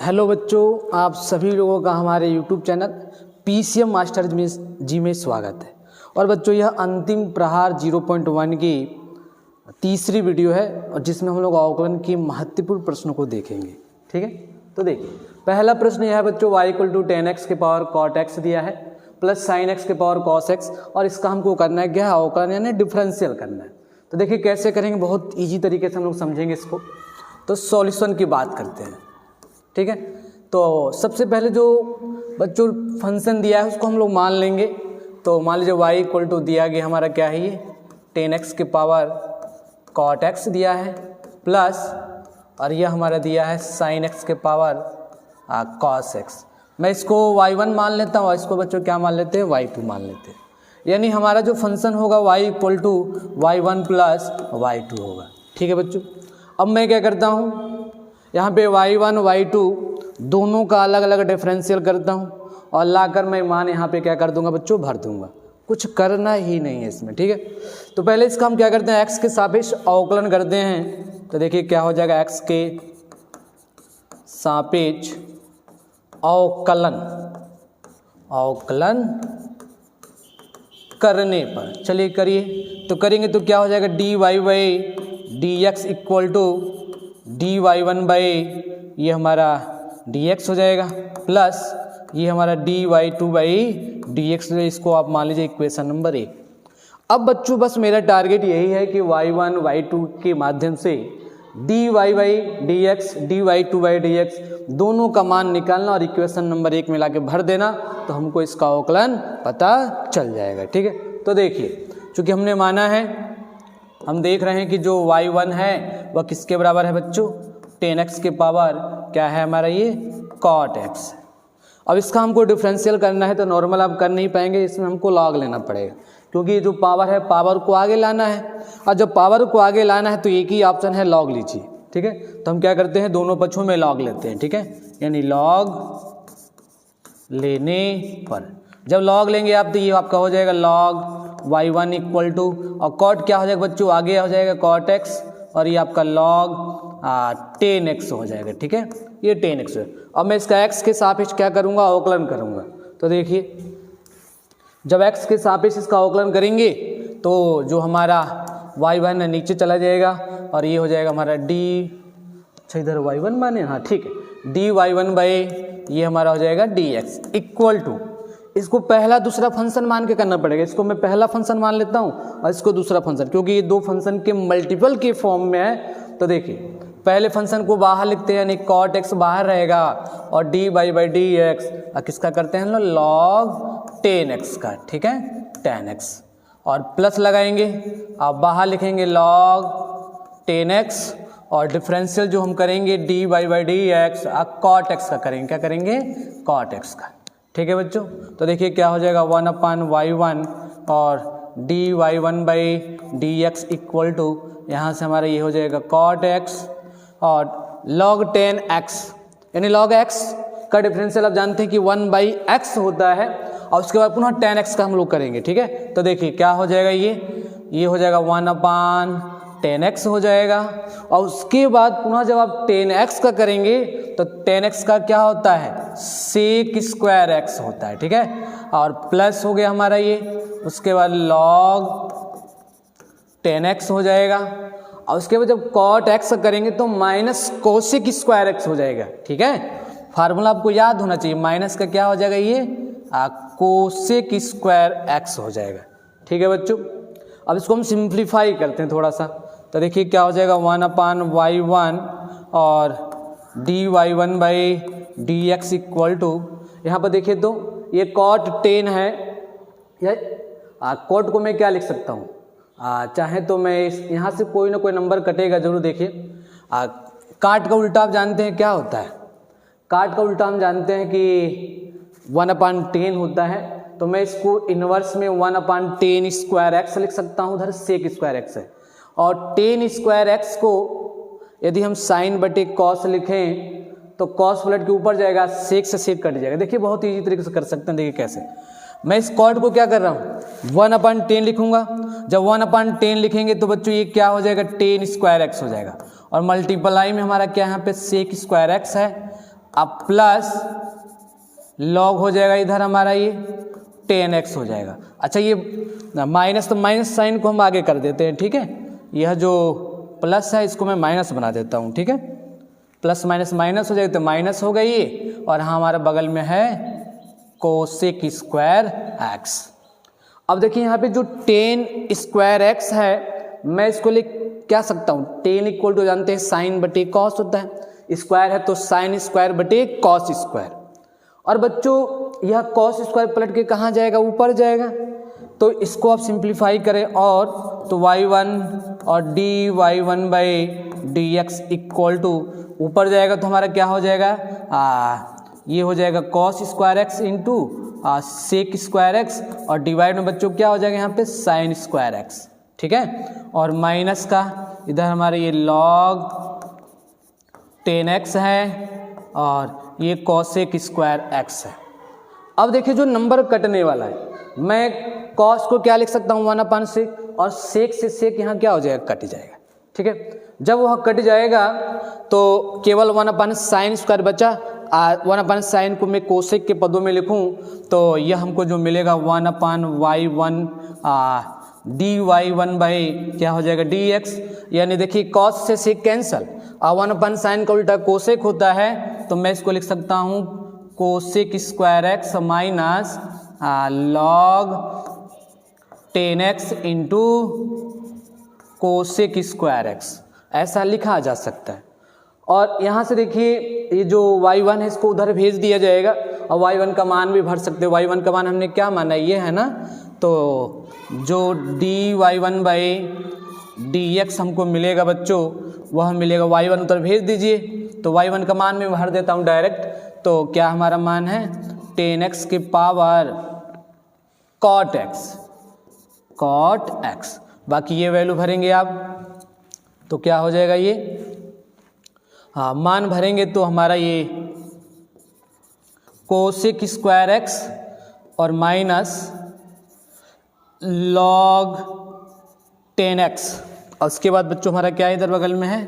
Hello बच्चों, आप सभी लोगों का हमारे यूट्यूब चैनल पीसीएम मास्टर जी में स्वागत है। और बच्चों, यह अंतिम प्रहार 0.1 की तीसरी वीडियो है और जिसमें हम लोग अवकलन की महत्वपूर्ण प्रश्नों को देखेंगे। ठीक है, तो देखिए पहला प्रश्न यह है बच्चों, y = 10x के पावर cot x दिया है प्लस sin x के पावर cos x, और इसका हमको करना है क्या, अवकलन यानी डिफरेंशियल करना है। तो देखिए कैसे करेंगे, बहुत ईजी तरीके से हम लोग समझेंगे इसको। तो सॉल्यूशन की बात करते हैं। ठीक है, तो सबसे पहले जो बच्चों फंक्शन दिया है उसको हम लोग मान लेंगे। तो मान लीजिए y = दिया गया हमारा क्या है, ये 10x के पावर cot x दिया है प्लस, और यह हमारा दिया है sin x के पावर cos x। मैं इसको y1 मान लेता हूँ और इसको बच्चों क्या मान लेते हैं, y2 मान लेते हैं। यानी हमारा जो फंक्शन होगा y = y1 प्लस y2 होगा। ठीक है बच्चों, अब मैं क्या करता हूँ, यहाँ पे y1 y2 दोनों का अलग अलग डिफरेंशियल करता हूँ और लाकर मैं मान यहाँ पे क्या कर दूंगा बच्चों, भर दूंगा। कुछ करना ही नहीं है इसमें। ठीक है, तो पहले इसका हम क्या करते हैं, x के सापेक्ष अवकलन करते हैं। तो देखिए क्या हो जाएगा, x के सापेक्ष अवकलन करने पर, चलिए करिए। तो करेंगे तो क्या हो जाएगा, dy/dx = dy1 ये हमारा dx हो जाएगा प्लस ये हमारा dy2/dx, इसको आप मान लीजिए इक्वेशन नंबर 1। अब बच्चों बस मेरा टारगेट यही है कि y1 y2 के माध्यम से dy/dx dy2/dx दोनों का मान निकालना और इक्वेशन नंबर 1 में लाके भर देना, तो हमको इसका अवकलन पता चल जाएगा। ठीक है, तो देखिए चूँकि हमने माना है, हम देख रहे हैं कि जो y1 है वह किसके बराबर है बच्चों, 10x के पावर क्या है हमारा, ये cot x। अब इसका हमको डिफरेंशियल करना है तो नॉर्मल आप कर नहीं पाएंगे, इसमें हमको लॉग लेना पड़ेगा, क्योंकि जो पावर है पावर को आगे लाना है, और जब पावर को आगे लाना है तो एक ही ऑप्शन है, लॉग लीजिए। ठीक है, तो हम क्या करते हैं, दोनों पक्षों में लॉग लेते हैं। ठीक है, यानी लॉग लेने पर जब लॉग लेंगे आप तो ये आपका हो जाएगा log y1 = और cot क्या हो जाएगा बच्चों, आगे हो जाएगा cot x, और ये आपका log 10x हो जाएगा। ठीक है, ये 10x है। अब मैं इसका x के सापेक्ष क्या करूँगा, अवकलन करूँगा। तो देखिए जब x के सापेक्ष इसका अवकलन करेंगे तो जो हमारा y1 है नीचे चला जाएगा और ये हो जाएगा हमारा अच्छा इधर y1 माने, हाँ ठीक है, dy1 ये हमारा हो जाएगा dx = इसको पहला दूसरा फंक्शन मान के करना पड़ेगा। इसको मैं पहला फंक्शन मान लेता हूँ और इसको दूसरा फंक्शन, क्योंकि ये दो फंक्शन के मल्टीपल के फॉर्म में है। तो देखिए पहले फंक्शन को बाहर लिखते हैं, यानी cot x बाहर रहेगा और dy/dx किसका करते हैं log 10x का। ठीक है, 10x और प्लस लगाएंगे, अब बाहर लिखेंगे log 10x और डिफरेंशियल जो हम करेंगे dy/dx cot x का करेंगे, क्या करेंगे, cot x का। ठीक है बच्चों, तो देखिए क्या हो जाएगा 1/y1 और dy1/dx = यहाँ से हमारा ये हो जाएगा cot x और log 10x, यानी log x का डिफरेंशियल आप जानते हैं कि 1/x होता है, और उसके बाद पुनः 10x का हम लोग करेंगे। ठीक है, तो देखिए क्या हो जाएगा, ये हो जाएगा 1/10x हो जाएगा, और उसके बाद पुनः जब आप 10x का करेंगे तो 10x का क्या होता है, sec² होता है। ठीक है, और प्लस हो गया हमारा ये, उसके बाद log 10x हो जाएगा, और उसके बाद जब cot x का करेंगे तो -cosec² हो जाएगा। ठीक है, फार्मूला आपको याद होना चाहिए, माइनस का क्या हो जाएगा, ये cosec² हो जाएगा। ठीक है बच्चों, अब इसको हम सिंप्लीफाई करते हैं थोड़ा सा। तो देखिए क्या हो जाएगा 1/y1 और dy1/dx = यहाँ पर देखिए तो ये cot 10 है, cot को मैं क्या लिख सकता हूँ, चाहे तो मैं यहाँ से कोई ना कोई नंबर कटेगा जरूर। देखिए काट का उल्टा आप जानते हैं क्या होता है, काट का उल्टा हम जानते हैं कि 1/10 होता है, तो मैं इसको इन्वर्स में 1/10² लिख सकता हूँ, उधर sec² है, और 10² को यदि हम sin/cos लिखें तो cos पलट के ऊपर जाएगा, sec से sec कट जाएगा। देखिए बहुत ईजी तरीके से कर सकते हैं। देखिए कैसे, मैं इस cot को क्या कर रहा हूँ, 1/10 लिखूंगा। जब 1/10 लिखेंगे तो बच्चों ये क्या हो जाएगा, 10² x हो जाएगा, और मल्टीप्लाई में हमारा क्या यहाँ पे sec² x है, अब प्लस लॉग हो जाएगा इधर हमारा ये 10x हो जाएगा। अच्छा ये माइनस, तो माइनस साइन को हम आगे कर देते हैं, ठीक है। यह जो प्लस है इसको मैं माइनस बना देता हूँ, ठीक है। प्लस माइनस माइनस हो जाएगा तो माइनस हो गई ये, और हाँ हमारे बगल में है कोसेक स्क्वायर x। अब देखिए यहाँ पे जो 10 स्क्वायर x है, मैं इसको लिख क्या सकता हूँ, 10 इक्वल टू जानते हैं साइन बटे कॉस होता है, स्क्वायर है तो साइन स्क्वायर बटे कॉस स्क्वायर। और बच्चों यह कॉस स्क्वायर पलट के कहाँ जाएगा, ऊपर जाएगा, तो इसको आप सिंप्लीफाई करें और तो y1 और dy1 by D x equal to ऊपर जाएगा तो हमारा क्या हो जाएगा, ये हो जाएगा cos square x into sec square x, और डिवाइड में बच्चों क्या हो जाएगा यहाँ पे साइन स्क्वायर एक्स, ठीक है। और माइनस का इधर हमारे ये लॉग 10x है और ये कॉसेक स्क्वायर एक्स है। अब देखिए जो नंबर कटने वाला है, मैं कॉस को क्या लिख सकता हूँ 1 से, और सेक से सेक यहाँ क्या हो जाएगा, कट जाएगा, ठीक है। जब वह कट जाएगा तो केवल 1 साइन स्क्वायर बचा, 1 साइन को मैं कोसेक के पदों में लिखूं तो यह हमको जो मिलेगा 1/y1 dy1 बाई क्या हो जाएगा dx, यानी देखिए कॉस से सेक कैंसल, 1 साइन का उल्टा कोसेक होता है, तो मैं इसको लिख सकता हूँ cosec square x minus log 10x into cosec square x, ऐसा लिखा जा सकता है। और यहाँ से देखिए ये जो y1 है इसको उधर भेज दिया जाएगा, और y1 का मान भी भर सकते हो। y1 का मान हमने क्या माना, ये है ना, तो जो dy1 बाई dx हमको मिलेगा बच्चों, वह मिलेगा y1 उधर भेज दीजिए, तो y1 का मान मैं भर देता हूँ डायरेक्ट, तो क्या हमारा मान है 10x की पावर cot x, बाकी ये वैल्यू भरेंगे आप तो क्या हो जाएगा ये, हाँ मान भरेंगे तो हमारा ये कोसेक स्क्वायर एक्स और माइनस लॉग 10x, और उसके बाद बच्चों हमारा क्या इधर बगल में है,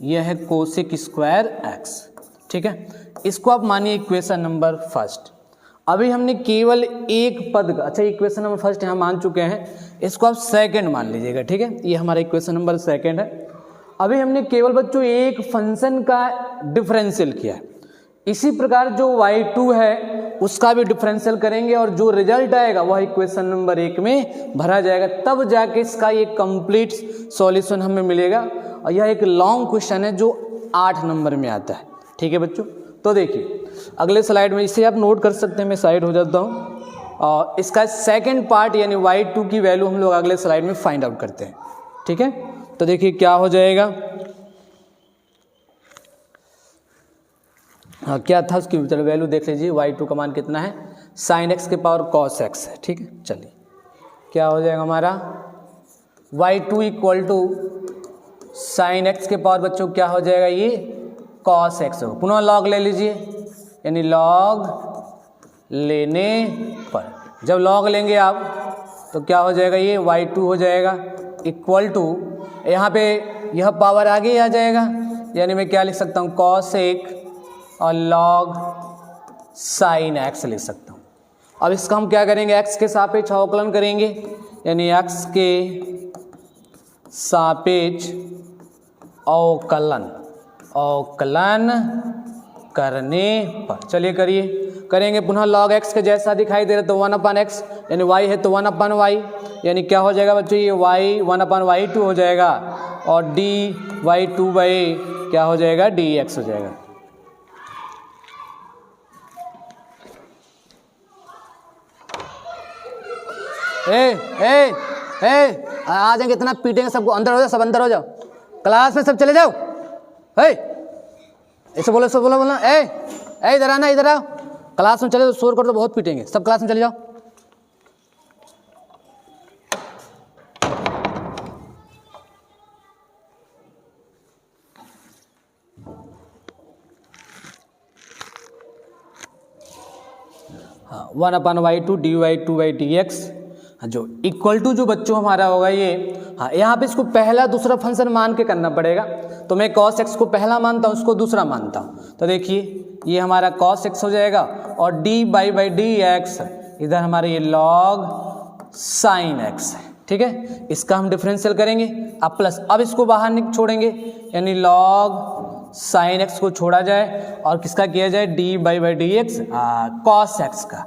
यह है कोसेक स्क्वायर एक्स, ठीक है। इसको आप मानिए इक्वेशन नंबर फर्स्ट। अभी हमने केवल एक पद का, अच्छा इक्वेशन नंबर फर्स्ट यहाँ मान चुके हैं, इसको आप सेकंड मान लीजिएगा, ठीक है। ये हमारा इक्वेशन नंबर सेकंड है। अभी हमने केवल बच्चों एक फंक्शन का डिफरेंशियल किया है, इसी प्रकार जो y2 है उसका भी डिफरेंशियल करेंगे, और जो रिजल्ट आएगा वह इक्वेशन नंबर 1 में भरा जाएगा, तब जाके इसका ये कंप्लीट सॉल्यूशन हमें मिलेगा। और यह एक लॉन्ग क्वेश्चन है जो 8 नंबर में आता है, ठीक है बच्चों। तो देखिए अगले स्लाइड में, इसे आप नोट कर सकते हैं, मैं साइड हो जाता हूँ, और इसका सेकेंड पार्ट यानी y2 की वैल्यू हम लोग अगले स्लाइड में फाइंड आउट करते हैं, ठीक है। तो देखिए क्या हो जाएगा, हाँ क्या था उसकी चलो वैल्यू देख लीजिए, y2 का मान कितना है, साइन एक्स के पावर कॉस एक्स है, ठीक है। चलिए क्या हो जाएगा हमारा y2 equal to sine x के पावर बच्चों क्या हो जाएगा, ये कॉस एक्स हो, पुनः लॉग ले लीजिए, यानी लॉग लेने पर जब लॉग लेंगे आप तो क्या हो जाएगा, ये y2 हो जाएगा इक्वल टू, यहाँ पे यह पावर आगे आ जाएगा, यानी मैं क्या लिख सकता हूँ कॉस एक और लॉग साइन एक्स लिख सकता हूँ। अब इसका हम क्या करेंगे, x के सापेक्ष अवकलन करेंगे, यानी x के सापेक्ष अवकलन करने पर, चलिए करेंगे पुनः log x के जैसा दिखाई दे रहा है, तो 1/x, यानी y है तो 1/y, यानी क्या हो जाएगा बच्चों, ये y 1/y2 हो जाएगा, और dy2 बाई क्या हो जाएगा dx हो जाएगा। आ जाएंगे, इतना पीटेंगे सबको, अंदर हो जाओ, सब अंदर हो जाओ, क्लास में सब चले जाओ, ऐसे बोलो, सब बोलना, इधर आना, इधर आओ, क्लास में चले जाओ, शोर कर तो बहुत पीटेंगे, सब क्लास में चले जाओ। हाँ 1/y2 dy2 बाई dx, जो इक्वल टू जो बच्चों हमारा होगा ये, हाँ यहाँ पे इसको पहला दूसरा फंक्शन मान के करना पड़ेगा, तो मैं cos x को पहला मानता हूँ, उसको दूसरा मानता हूँ। तो देखिए ये हमारा cos x हो जाएगा और dy बाई डी एक्स इधर हमारा ये log sin x है, ठीक है। इसका हम डिफरेंशियल करेंगे अब प्लस, अब इसको बाहर छोड़ेंगे यानी log sin x को छोड़ा जाए और किसका किया जाए dy by D x cos x का,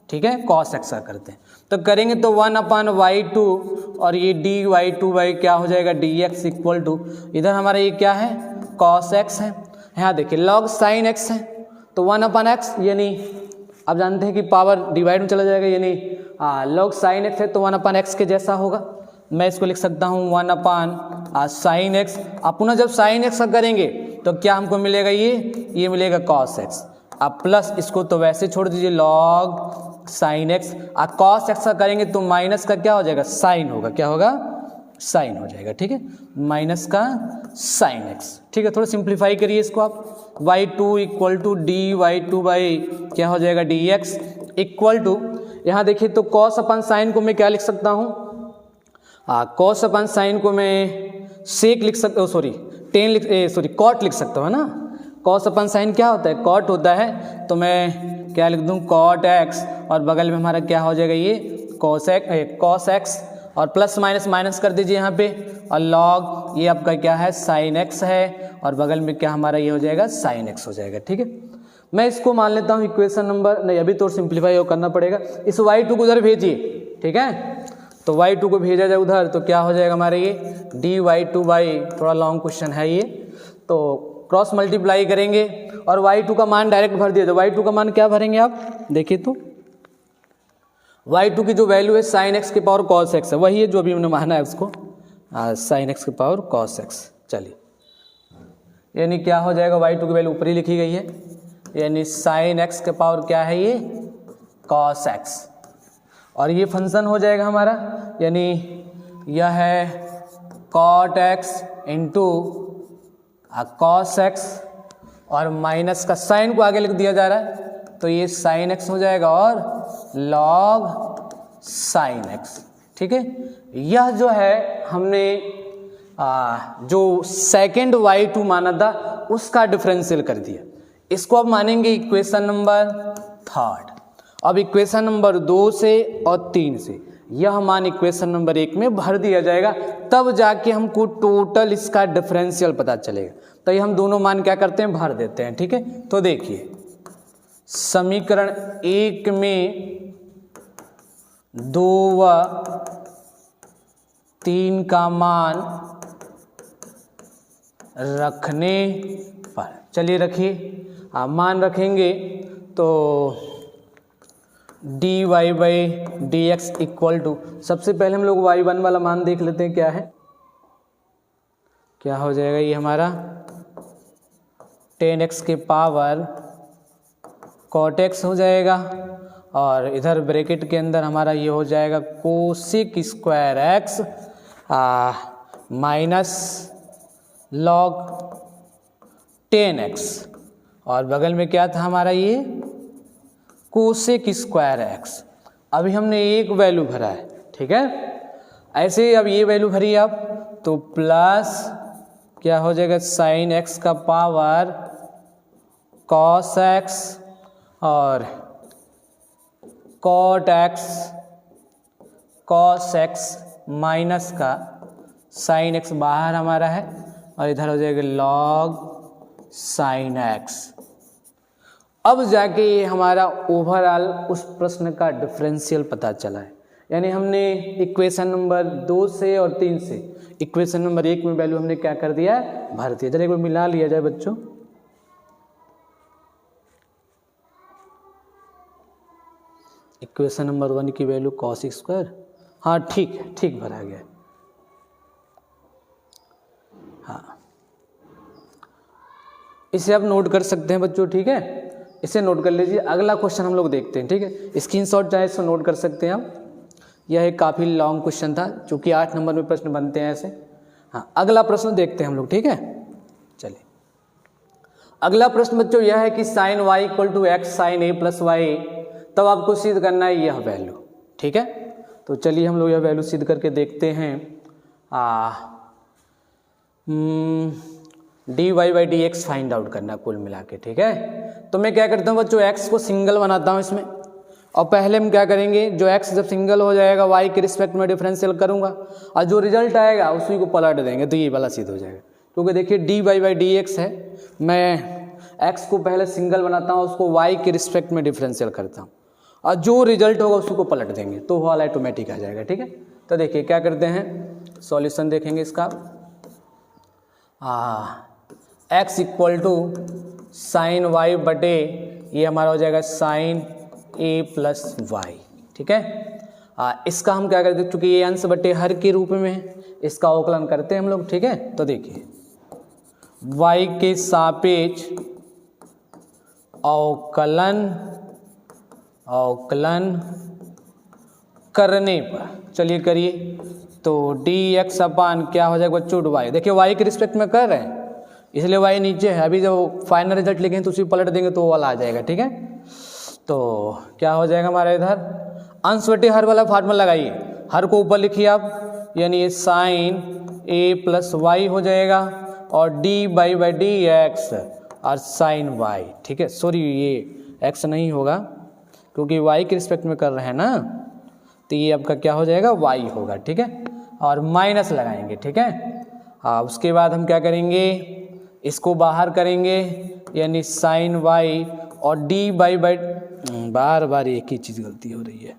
ठीक है, cos x का करते हैं तो करेंगे तो 1/y2 और ये dy2 बाई क्या हो जाएगा dx इक्वल टू इधर हमारा ये क्या है cos x है, यहाँ देखिए log sin x है तो 1/x यानी अब जानते हैं कि पावर डिवाइड में चला जाएगा यानी log sin x है तो 1/x के जैसा होगा। मैं इसको लिख सकता हूँ 1/sin x। अब पुनः जब sin x का करेंगे तो क्या हमको मिलेगा ये मिलेगा cos x। अब प्लस इसको तो वैसे छोड़ दीजिए log sin x, अब cos x का करेंगे तो माइनस का क्या हो जाएगा साइन होगा, क्या होगा साइन हो जाएगा, ठीक है, माइनस का sin x, ठीक है। थोड़ा सिंप्लीफाई करिए इसको आप, y2 equal to dy2 by क्या हो जाएगा dx इक्वल टू यहाँ देखिए तो cos अपन साइन को मैं क्या लिख सकता हूँ, cos अपन साइन को मैं सेक लिख सकता हूँ, कॉट लिख सकता हूँ ना। cos अपन साइन क्या होता है कॉट होता है तो मैं क्या लिख दूँ cot x और बगल में हमारा क्या हो जाएगा ये cos x और प्लस माइनस माइनस कर दीजिए यहाँ पे और log ये आपका क्या है sin x है और बगल में क्या हमारा ये हो जाएगा sin x हो जाएगा, ठीक है। मैं इसको मान लेता हूँ इक्वेशन नंबर नहीं, अभी तो सिंप्लीफाई करना पड़ेगा। इस y2 को उधर भेजिए, ठीक है, तो y2 को भेजा जाए उधर तो क्या हो जाएगा हमारे ये dy2 बाई, थोड़ा लॉन्ग क्वेश्चन है ये, तो क्रॉस मल्टीप्लाई करेंगे और y2 का मान डायरेक्ट भर दिया। तो y2 का मान क्या भरेंगे आप देखिए तो y2 की जो वैल्यू है sin x के पावर cos x है, वही है जो अभी हमने माना है उसको sin x के पावर cos x। चलिए यानी क्या हो जाएगा y2 की वैल्यू ऊपर ही लिखी गई है यानी sin x के पावर क्या है ये cos x और ये फंक्शन हो जाएगा हमारा यानी यह है cot x into cos x और माइनस का साइन को आगे लिख दिया जा रहा है तो ये sin x हो जाएगा और log sin x, ठीक है। यह जो है हमने जो सेकेंड y2 माना था उसका डिफरेंशियल कर दिया, इसको अब मानेंगे इक्वेशन नंबर 3। अब इक्वेशन नंबर 2 से और 3 से यह मान इक्वेशन नंबर 1 में भर दिया जाएगा, तब जाके हमको टोटल इसका डिफरेंशियल पता चलेगा। तो ये हम दोनों मान क्या करते हैं भर देते हैं, ठीक है। तो देखिए समीकरण 1 में 2 व 3 का मान रखने पर, चलिए रखिए मान रखेंगे तो dy by D x equal to, सबसे पहले हम लोग y1 वाला मान देख लेते हैं क्या है, क्या हो जाएगा ये हमारा 10x के पावर cot x हो जाएगा और इधर ब्रैकेट के अंदर हमारा ये हो जाएगा cosec square x minus log 10x और बगल में क्या था हमारा ये कोसेक स्क्वायर x। अभी हमने एक वैल्यू भरा है, ठीक है, ऐसे ही अब ये वैल्यू भरी आप तो प्लस क्या हो जाएगा साइन x का पावर cos x और cot x cos x minus का साइन x बाहर हमारा है और इधर हो जाएगा log sin x। अब जाके ये हमारा ओवरऑल उस प्रश्न का डिफरेंशियल पता चला है, यानी हमने इक्वेशन नंबर 2 से और 3 से इक्वेशन नंबर 1 में वैल्यू हमने क्या कर दिया है भर दिया। जरा एक बार मिला लिया जाए बच्चों, इक्वेशन नंबर 1 की वैल्यू cos स्क्वायर, हाँ ठीक है, ठीक भरा गया, हाँ इसे आप नोट कर सकते हैं बच्चों, ठीक है, इसे नोट कर लीजिए। अगला क्वेश्चन हम लोग देखते हैं, ठीक है, स्क्रीनशॉट चाहे इसको नोट कर सकते हैं आप। यह एक काफ़ी लॉन्ग क्वेश्चन था चूँकि 8 नंबर में प्रश्न बनते हैं ऐसे। हाँ अगला प्रश्न देखते हैं हम लोग, ठीक है। चलिए अगला प्रश्न बच्चों यह है कि sine y equal to x sine a plus y, तब आपको सिद्ध करना है यह वैल्यू, ठीक है। तो चलिए हम लोग यह वैल्यू सिद्ध करके देखते हैं। dy by D x find out करना कुल मिला के, ठीक है। तो मैं क्या करता हूँ बच्चों, x को सिंगल बनाता हूँ इसमें, और पहले हम क्या करेंगे, जो x जब सिंगल हो जाएगा y के रिस्पेक्ट में डिफरेंशियल करूँगा, और जो रिजल्ट आएगा उसी को पलट देंगे, तो ये वाला सिद्ध हो जाएगा। क्योंकि देखिए dy बाई डी एक्स है, मैं x को पहले सिंगल बनाता हूँ, उसको y के रिस्पेक्ट में डिफरेंशियल करता हूँ, और जो रिजल्ट होगा उसी को पलट देंगे, तो वो वाला ऑटोमेटिक आ जाएगा, ठीक है। तो देखिए क्या करते हैं, सॉल्यूशन देखेंगे इसका। x equal to sine y बटे ये हमारा हो जाएगा साइन a प्लस वाई, ठीक है। इसका हम क्या करते हैं, चूँकि ये अंश बटे हर के रूप में है, इसका अवकलन करते हैं हम लोग, ठीक है। तो देखिए y के सापेक्ष अवकलन करने पर, चलिए करिए, तो dx अपान क्या हो जाएगा बच्चों, y। देखिए y के रिस्पेक्ट में कर रहे हैं इसलिए y नीचे है, अभी जब फाइनल रिजल्ट लिखेंगे तो उसी पलट देंगे तो वो वाला आ जाएगा, ठीक है। तो क्या हो जाएगा हमारा इधर, अंश बटे हर वाला फार्मूला लगाइए, हर को ऊपर लिखिए आप, यानी ये साइन a प्लस वाई हो जाएगा, और dy बाई डी एक्स और साइन y, ठीक है। सॉरी ये x नहीं होगा क्योंकि y के रिस्पेक्ट में कर रहे हैं ना, तो ये आपका क्या हो जाएगा, y होगा, ठीक है। और माइनस लगाएंगे, ठीक है। उसके बाद हम क्या करेंगे, इसको बाहर करेंगे, यानी साइन y और डी बाई बार बार एक ही चीज़ गलती हो रही है,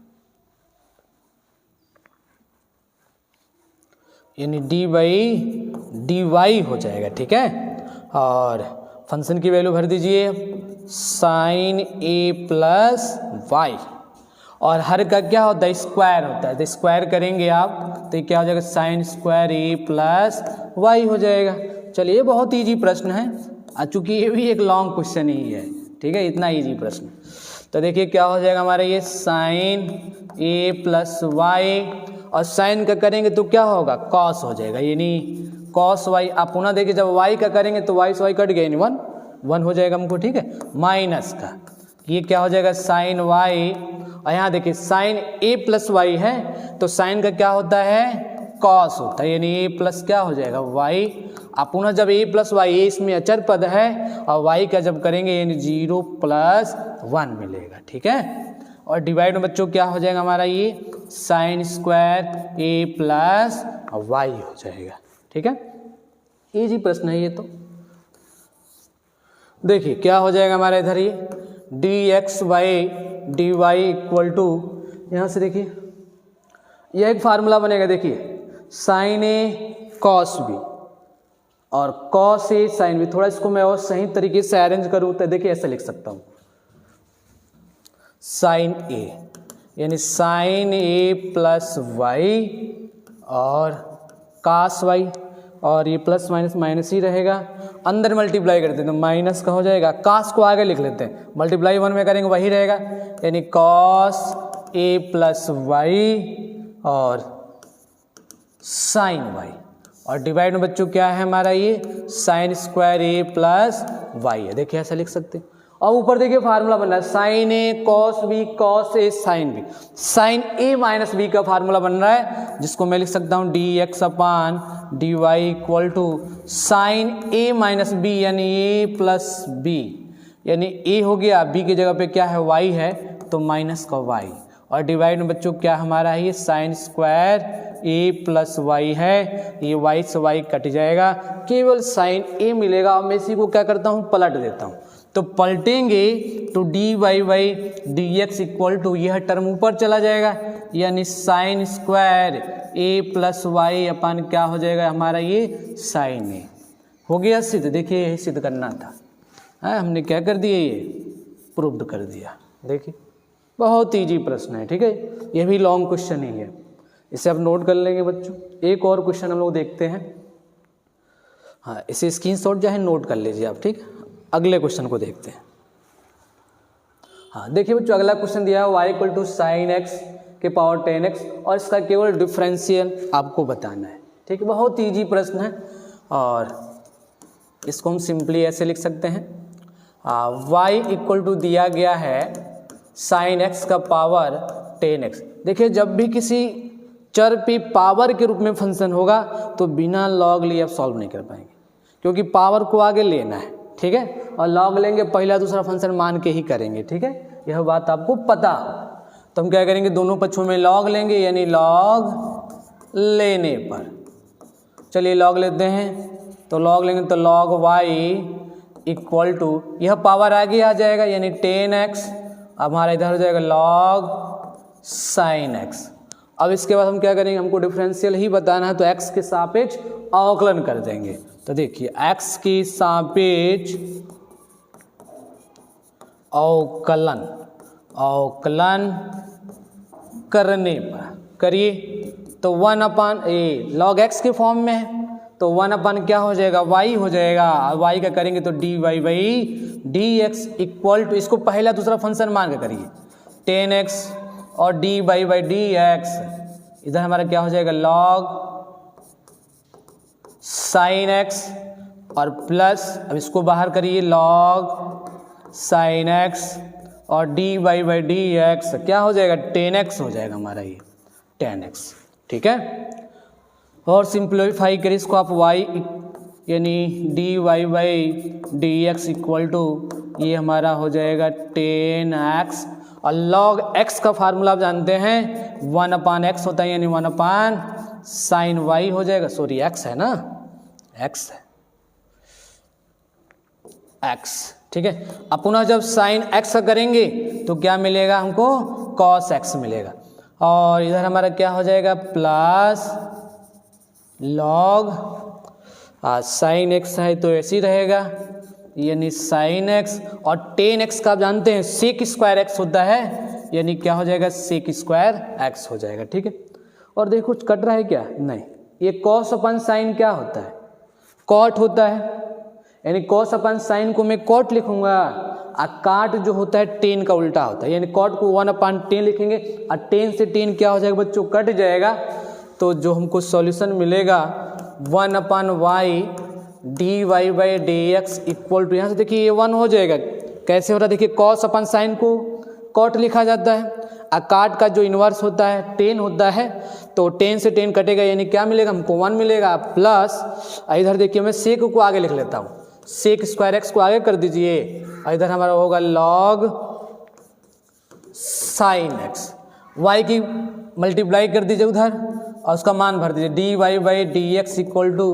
यानी डी बाई डी वाई हो जाएगा, ठीक है। और फंक्शन की वैल्यू भर दीजिए साइन a प्लस वाई, और हर का क्या होता है, स्क्वायर होता है, तो स्क्वायर करेंगे आप तो क्या हो जाएगा, sine square a plus y हो जाएगा। चलिए बहुत इजी प्रश्न है, चूँकि ये भी एक लॉन्ग क्वेश्चन ही है, ठीक है, इतना इजी प्रश्न। तो देखिए क्या हो जाएगा हमारा ये साइन a प्लस वाई, और साइन का करेंगे तो क्या होगा, कॉस हो जाएगा, यानी कॉस वाई। आप पुनः देखिए जब वाई का करेंगे तो वाई से वाई कट गया, यानी वन हो जाएगा हमको, ठीक है। माइनस का ये क्या हो जाएगा, साइन वाई, और यहाँ देखिए साइन a प्लस वाई है, तो साइन का क्या होता है, कॉस होता है, यानी a प्लस क्या हो जाएगा वाई। आप पुनः जब a प्लस वाई, इसमें अचर पद है, और y का जब करेंगे यानी 0 प्लस 1 मिलेगा, ठीक है। और डिवाइड में बच्चों क्या हो जाएगा हमारा, ये sine square a plus y हो जाएगा, ठीक है। इजी प्रश्न है ये। तो देखिए क्या हो जाएगा हमारा इधर, ये dx by d y equal to, यहाँ से देखिए यह एक फार्मूला बनेगा, देखिए साइन a कॉस b और कॉस a साइन b। थोड़ा इसको मैं और सही तरीके से अरेंज करूँ तो देखिए ऐसे लिख सकता हूँ, साइन a यानी साइन a प्लस वाई और कास वाई, और ये प्लस माइनस माइनस ही रहेगा, अंदर मल्टीप्लाई करते हैं तो माइनस का हो जाएगा, कास को आगे लिख लेते हैं, मल्टीप्लाई 1 में करेंगे वही रहेगा, यानी कॉस a प्लस वाई और साइन वाई, और डिवाइड में बच्चों क्या है हमारा, ये sine square a plus y है, देखिए ऐसा लिख सकते हैं। और ऊपर देखिए फार्मूला बन रहा है sine a cos b cos a sine b, sine a minus b का फार्मूला बन रहा है, जिसको मैं लिख सकता हूँ dx upon dy equal to sine a minus b यानी a प्लस b, यानी a हो गया, b की जगह पे क्या है y है, तो माइनस का y, और डिवाइड में बच्चों क्या हमारा है, ये sine square a plus y है, ये y से y कट जाएगा, केवल साइन a मिलेगा, और मैं इसी को क्या करता हूँ, पलट देता हूँ। तो पलटेंगे तो dy by D x equal to यह टर्म ऊपर चला जाएगा, यानी sine square a plus Y upon क्या हो जाएगा हमारा, ये साइन a हो गया सिद्ध। देखिए यही सिद्ध करना था, हमने क्या कर दिया, ये प्रूव्ड कर दिया। देखिए बहुत ईजी प्रश्न है, ठीक है, ये भी लॉन्ग क्वेश्चन ही है, इसे आप नोट कर लेंगे बच्चों। एक और क्वेश्चन हम लोग देखते हैं, हाँ इसे स्क्रीनशॉट जो है नोट कर लीजिए आप, ठीक। अगले क्वेश्चन को देखते हैं। हाँ देखिए बच्चों अगला क्वेश्चन दिया है y equal to sine x के पावर 10x, और इसका केवल डिफरेंशियल आपको बताना है, ठीक है, बहुत ईजी प्रश्न है, और इसको हम सिंपली ऐसे लिख सकते हैं, y इक्वल टू दिया गया है साइन x का पावर 10x। देखिए जब भी किसी चर पे पावर के रूप में फंक्शन होगा तो बिना लॉग लिए आप सॉल्व नहीं कर पाएंगे, क्योंकि पावर को आगे लेना है, ठीक है, और लॉग लेंगे पहला दूसरा फंक्शन मान के ही करेंगे, ठीक है, यह बात आपको पता। तो हम क्या करेंगे, दोनों पक्षों में लॉग लेंगे, यानी लॉग लेने पर, चलिए लॉग लेते हैं, तो लॉग लेंगे तो लॉग वाई इक्वल टू, यह पावर आगे आ जाएगा यानी 10x, हमारा इधर हो जाएगा लॉग साइन x। अब इसके बाद हम क्या करेंगे, हमको डिफरेंशियल ही बताना है, तो x के सापेक्ष अवकलन कर देंगे। तो देखिए x की सापेक्ष अवकलन, अवकलन करने पर करिए तो 1/a लॉग x के फॉर्म में है, तो 1/, क्या हो जाएगा, y हो जाएगा, y का करेंगे तो dy/dx इक्वल टू, इसको पहला दूसरा फंक्शन मान के करिए 10x और dy/dx, इधर हमारा क्या हो जाएगा लॉग साइन x और प्लस, अब इसको बाहर करिए लॉग साइन x और dy/dx क्या हो जाएगा 10x हो जाएगा हमारा ये 10x, ठीक है। और सिंप्लीफाई करिए इसको आप y यानी dy/dx इक्वल टू, ये हमारा हो जाएगा 10x, और log x का फार्मूला आप जानते हैं 1/x होता है, यानी 1/sin y हो जाएगा, सॉरी x है ना, x है x, ठीक है। अब पुनः जब साइन x का करेंगे तो क्या मिलेगा हमको, cos x मिलेगा, और इधर हमारा क्या हो जाएगा प्लस लॉग साइन x है तो ऐसे ही रहेगा, यानी साइन x, और 10x का आप जानते हैं सेक स्क्वायर x होता है, यानी क्या हो जाएगा सेक स्क्वायर x हो जाएगा, ठीक है। और देखो कुछ कट रहा है क्या, नहीं, ये cos अपन साइन क्या होता है, कॉट होता है, यानी cos अपन साइन को मैं कॉट लिखूंगा, और काट जो होता है 10 का उल्टा होता है, यानी कॉट को 1/10 लिखेंगे, और 10 से 10 क्या हो जाएगा बच्चों, कट जाएगा, तो जो हमको सॉल्यूशन मिलेगा 1/y dy/dx इक्वल टू, यहाँ से देखिए ये 1 हो जाएगा, कैसे हो रहा है देखिए, cos अपन साइन को कॉट लिखा जाता है, और काट का जो इन्वर्स होता है 10 होता है, तो 10 से 10 कटेगा, यानी क्या मिलेगा हमको 1 मिलेगा, प्लस इधर देखिए मैं सेक को आगे लिख लेता हूँ, सेक स्क्वायर x को आगे कर दीजिए, और इधर हमारा होगा लॉग साइन x, y की मल्टीप्लाई कर दीजिए उधर और उसका मान भर दीजिए, dy/dx इक्वल टू,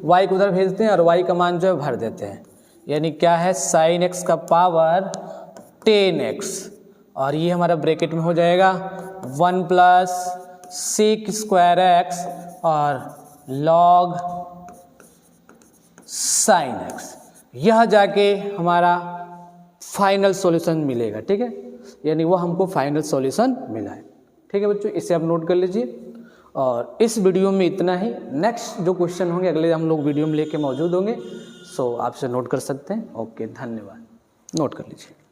y को उधर भेजते हैं और y का मान जो है भर देते हैं, यानी क्या है साइन x का पावर 10x, और ये हमारा ब्रैकेट में हो जाएगा 1 प्लस सेक स्क्वायर x और लॉग साइन x, यह जाके हमारा फाइनल सॉल्यूशन मिलेगा, ठीक है, यानी वो हमको फाइनल सॉल्यूशन मिला है, ठीक है बच्चों, इसे आप नोट कर लीजिए। और इस वीडियो में इतना ही, नेक्स्ट जो क्वेश्चन होंगे अगले हम लोग वीडियो में लेके मौजूद होंगे, सो आपसे नोट कर सकते हैं। ओके, धन्यवाद, नोट कर लीजिए।